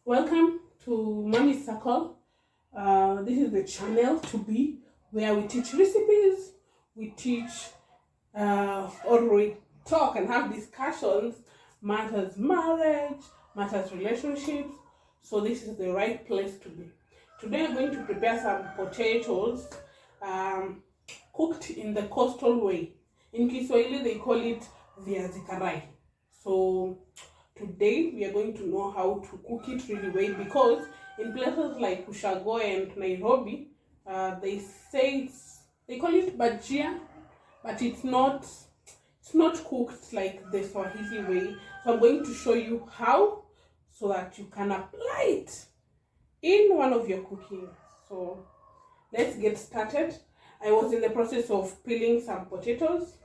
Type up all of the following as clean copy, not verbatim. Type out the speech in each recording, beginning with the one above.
Welcome to Mommy's Circle. This is the channel to be where we teach recipes, we teach or we talk and have discussions, matters marriage, matters relationships. So this is the right place to be. Today I'm going to prepare some potatoes cooked in the coastal way. In Kiswahili they call it Viazi Karai. So today we are going to know how to cook it really well, because in places like Ushago and Nairobi, they call it Bajia, but it's not cooked like the Swahili way. So I'm going to show you how, so that you can apply it in one of your cooking. So let's get started. I was in the process of peeling some potatoes.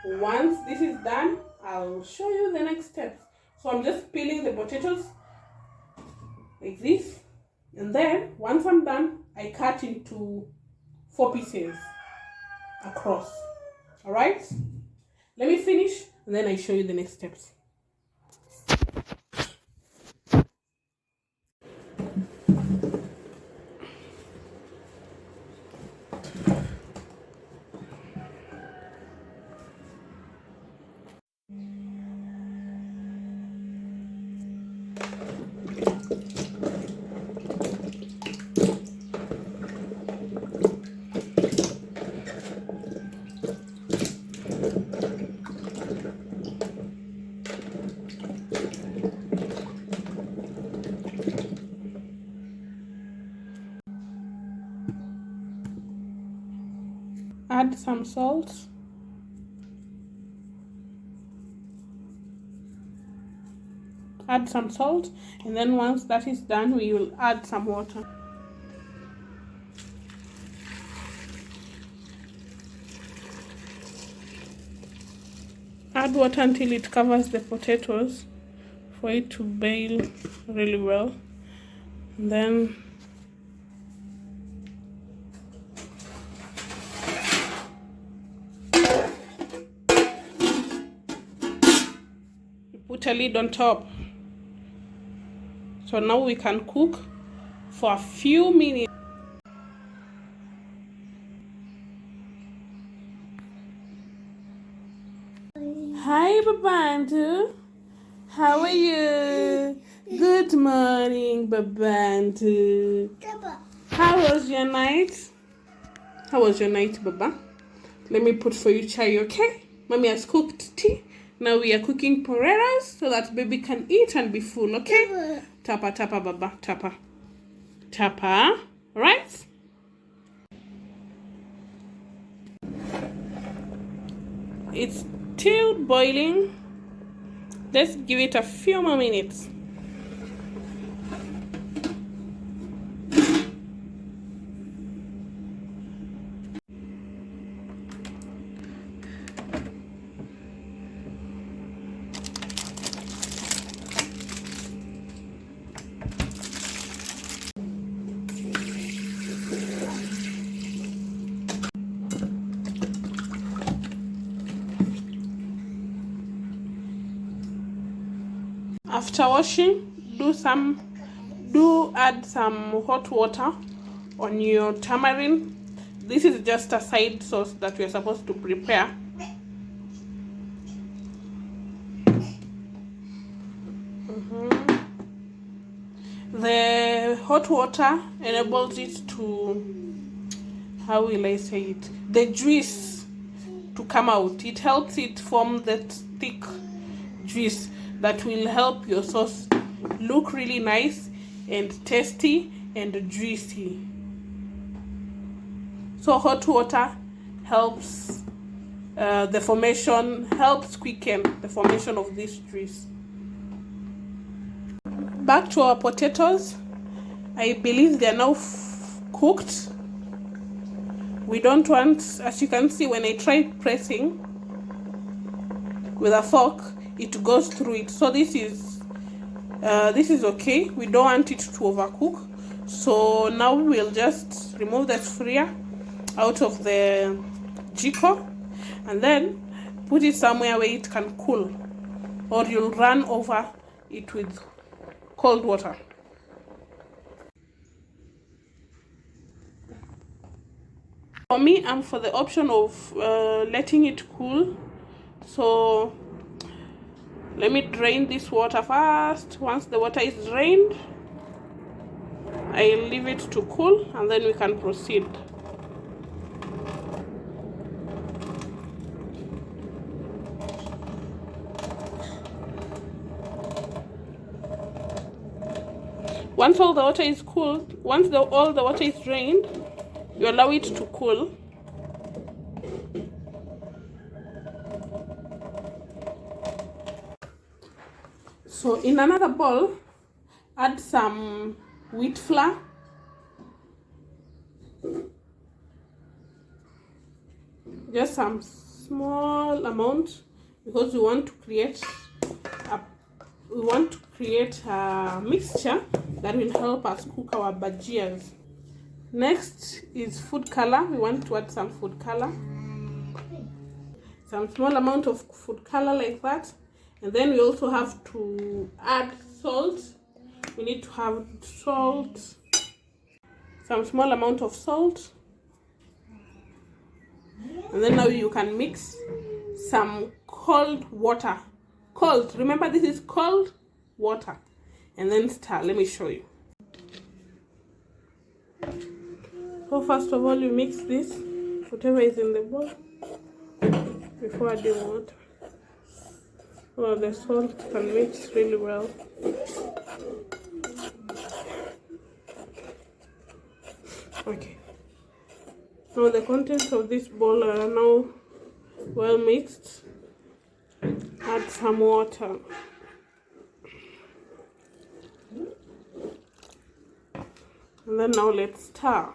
Once this is done, I'll show you the next steps. So I'm just peeling the potatoes like this, and then once I'm done, I cut into 4 pieces across. All right, let me finish and then I show you the next steps. Add some salt. Add some salt, and then once that is done, we will add some water. Add water until it covers the potatoes for it to boil really well. And then put a lid on top. So now we can cook for a few minutes. Hi Babantu, how are you? Good morning Babantu. How was your night? How was your night, Baba? Let me put for you chai, okay? Mommy has cooked tea. Now we are cooking poreras so that baby can eat and be full, okay? Tapa, tapa, Baba, tapa. Tapa, right? It's still boiling. Let's give it a few more minutes. After washing, do add some hot water on your tamarind. This is just a side sauce that we're supposed to prepare. The hot water enables it to, how will I say it, the juice to come out. It helps it form that thick juice that will help your sauce look really nice and tasty and juicy. So hot water helps helps quicken the formation of this juice. Back to our potatoes. I believe they are now cooked. We don't want, as you can see, when I try pressing with a fork, it goes through it. So this is okay. We don't want it to overcook. So now we'll just remove the sufuria out of the jiko and then put it somewhere where it can cool, or you'll run over it with cold water. For me, I'm for the option of letting it cool. So let me drain this water first. Once the water is drained, I'll leave it to cool and then we can proceed. Once all the water is cooled, once all the water is drained, you allow it to cool. So in another bowl, add some wheat flour. Just some small amount, because we want to create a mixture that will help us cook our bajias. Next is food color. We want to add some food color, some small amount of food color like that. And then we also have to add salt. We need to have salt, some small amount of salt. And then now you can mix some cold water. Cold, remember this is cold water. And then stir. Let me show you. So first of all, you mix this, whatever is in the bowl, before adding water. So the salt can mix really well. Okay. Now the contents of this bowl are now well mixed. Add some water. And then now let's stir.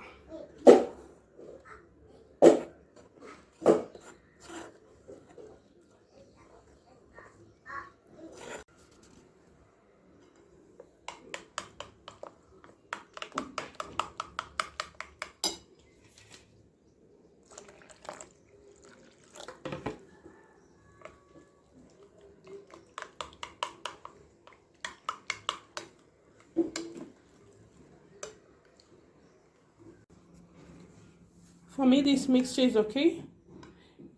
For me, this mixture is okay.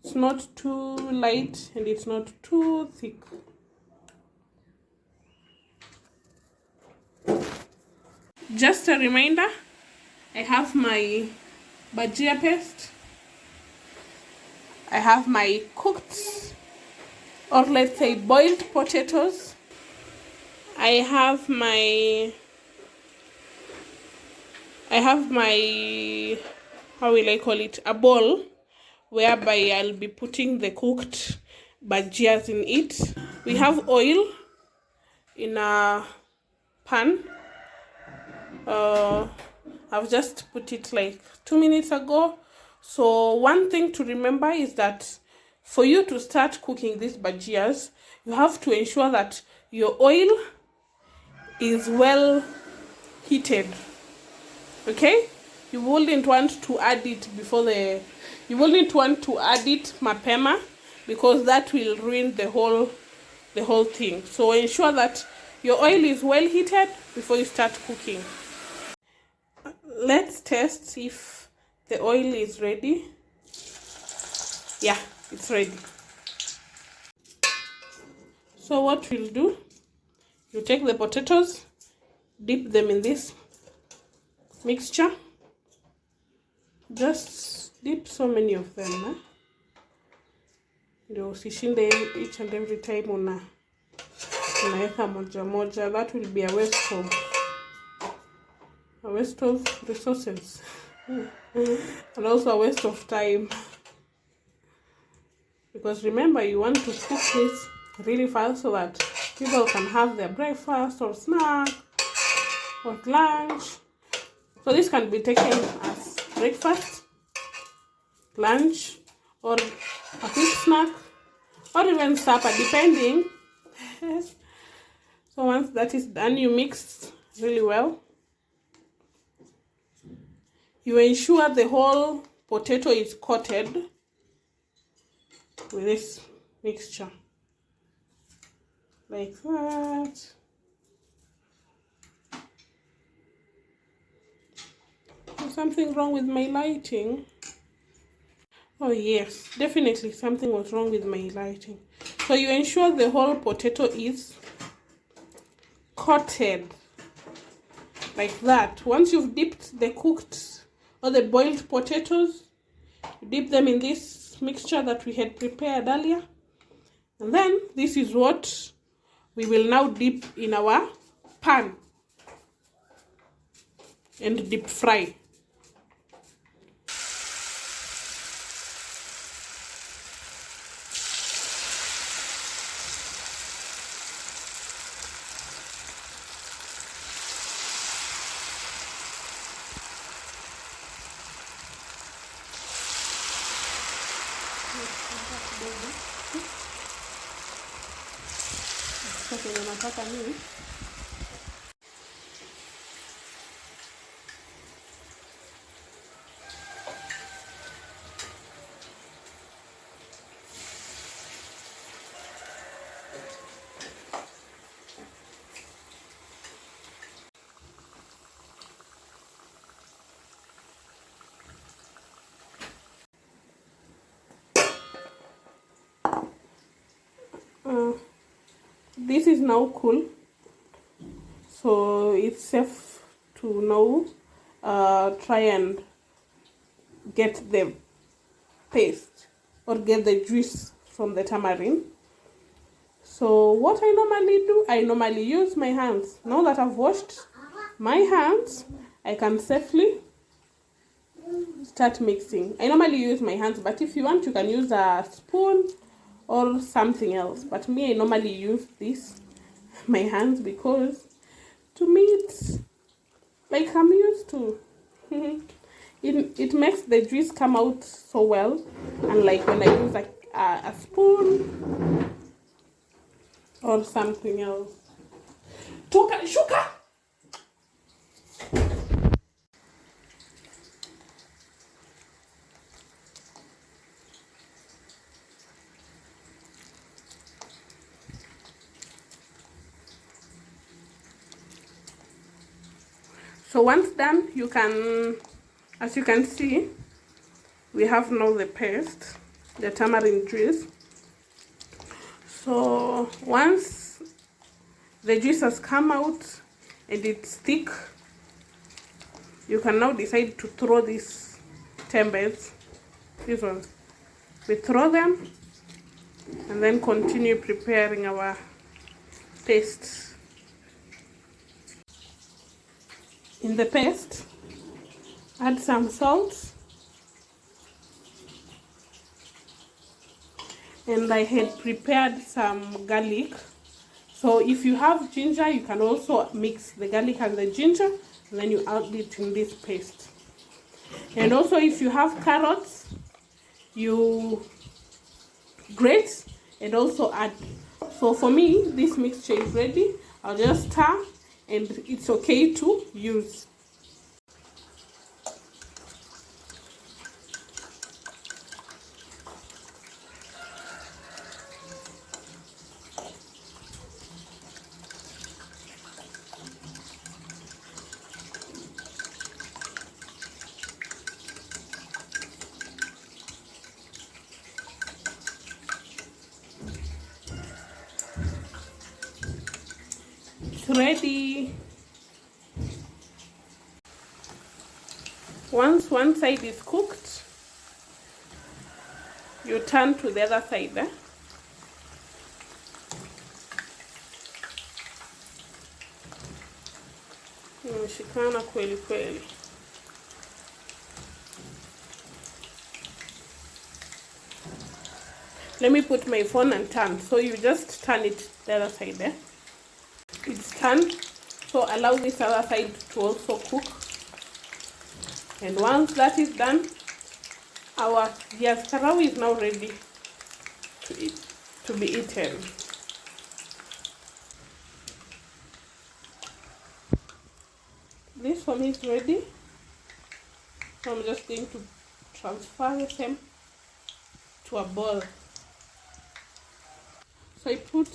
It's not too light and it's not too thick. Just a reminder, I have my bajia paste. I have my cooked, or let's say boiled potatoes. I have my how will I call it, a bowl whereby I'll be putting the cooked bajias in it. We have oil in a pan. I've just put it like 2 minutes ago. So one thing to remember is that for you to start cooking these bajias, you have to ensure that your oil is well heated. Okay? You wouldn't want to add it mapema, because that will ruin the whole thing. So ensure that your oil is well heated before you start cooking. Let's test if the oil is ready. Yeah, it's ready. So what we'll do, you take the potatoes, dip them in this mixture. Just dip so many of them. Ndio usishinde each and every time unaweka moja moja. That will be a waste of resources and also a waste of time, because remember, you want to cook this really fast so that people can have their breakfast or snack or lunch. So this can be taken as breakfast, lunch, or a quick snack, or even supper, depending. So once that is done, you mix really well. You ensure the whole potato is coated with this mixture, like that. There's something wrong with my lighting. Oh yes, definitely something was wrong with my lighting. So you ensure the whole potato is coated like that. Once you've dipped the cooked or the boiled potatoes, you dip them in this mixture that we had prepared earlier. And then this is what we will now dip in our pan and deep fry. This is now cool, so it's safe to now try and get the paste or get the juice from the tamarind. So what I normally do, I normally use my hands. Now that I've washed my hands, I can safely start mixing. I normally use my hands, but if you want, you can use a spoon or something else. But me, I normally use this, my hands, because to me it's like I'm used to. It makes the juice come out so well, and like when I use a spoon or something else. Toka shuka. So once done, you can, as you can see, we have now the paste, the tamarind juice. So once the juice has come out and it's thick, you can now decide to throw these tembes, these ones. We throw them and then continue preparing our paste. In the paste, add some salt, and I had prepared some garlic. So if you have ginger, you can also mix the garlic and the ginger, and then you add it in this paste. And also if you have carrots, you grate and also add. So for me, this mixture is ready. I'll just stir and it's okay to use. It's ready. Once one side is cooked, you turn to the other side. Shikana kweli kweli. Let me put my phone and turn. So you just turn it the other side there. It's turned. So allow this other side to also cook. And once that is done, our Viazi Karai is now ready to be eaten. This for me is ready. So I'm just going to transfer the same to a bowl. So I put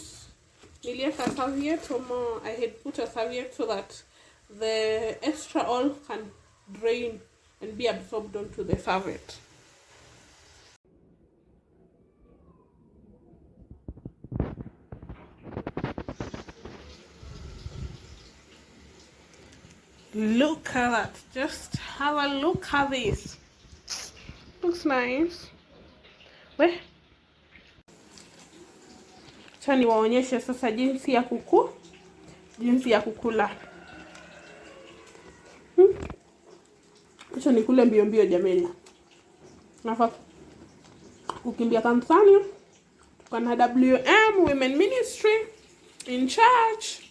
nilieka serviette, or I had put a serviette so that the extra oil can drain and be absorbed onto the serviette. Look at that. Just have a look at this. Looks nice. We, acha niwaonyeshe sasa jinsi ya kukula. Acha nikule mbio mbio jameni. Nafaa kukimbia kanisani. Tuko na WM Women Ministry in charge.